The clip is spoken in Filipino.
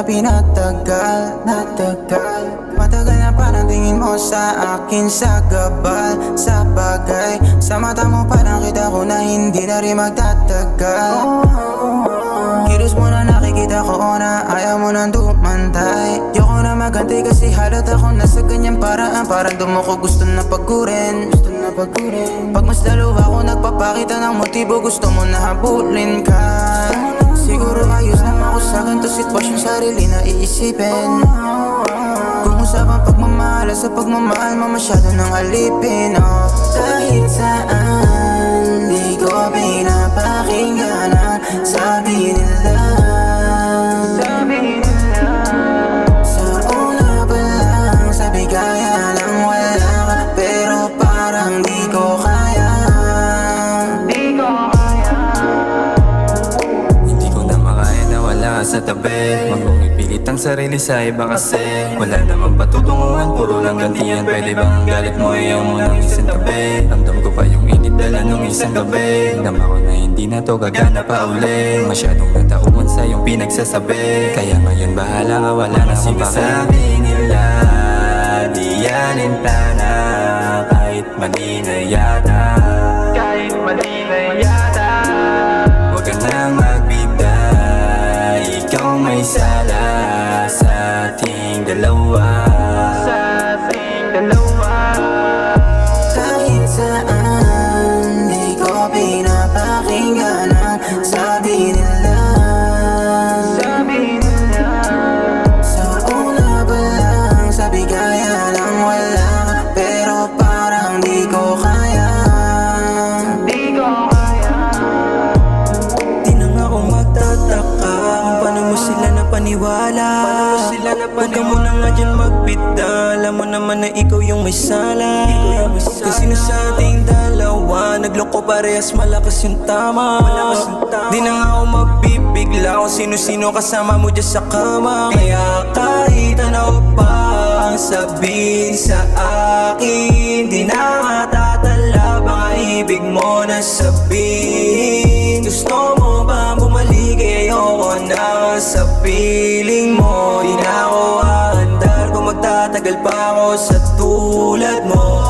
na pinatagal. Matagal na parang tingin mo sa akin sa gabal. Sa bagay, sa mata mo parang kita ko na hindi na rin magtatagal. Kilos mo na nakikita ko na ayaw mo nang dumantay. Yoko na magantay kasi halata ko na sa ganyang paraan. Parang dumoko gusto na pagkurin. Pag mas lalo ako nagpapakita ng motibo, gusto mo na habulin ka. Siguro ayos naman ako sa ganito sitwasyon, sarili na iisipin. Kung usapang pagmamahal, sa pagmamahal mo masyado nang alipin. Kahit saan, di ko pinapakinggan ang sabi nila. Sa una pa lang, sabi kaya lang wala ka, pero parang di ko kaya. Hindi ko na makaya na wala ka sa tabi. Wag mong ipilit ang sarili sa iba kasi wala namang patutunguhan, puro lang gantihan. Pwede bang ang galit mo ayaw mo nang isang tabi? Ramdam ko pa yung init dala nung isang gabi. Dama ko na hindi na to gagana pa uli. Masyadong natauhan sa iyong pinagsasabi, kaya ngayon bahala ka, wala na akong sinasabi nila. Di yan intana, kahit mali na yata. Huwag ka nang magbida, ikaw may sala sa ating dalawa. Kahit saan, di ko pinapakinggan ang sabi nila. Sa una pa lang, sabi kaya lang wala ka, pero parang di ko kaya. Di na nga ako magtataka kung paano mo sila napaniwala. Huwag ka muna nga dyan magbita, alam mo naman na ikaw yung may sala. Kasi na sa ating dalawa, nagloko parehas, malakas yung tama. Di na nga ako magbibigla kung sino-sino kasama mo dyan sa kama. Kaya kahit ano pa ang sabihin sa akin, di na nga tatala, baka ibig mo na sabihin. Gusto mo ba bumalik? Ayoko na sa piling mo. Di na ako aandar kung magtatagal pa ako sa tulad mo.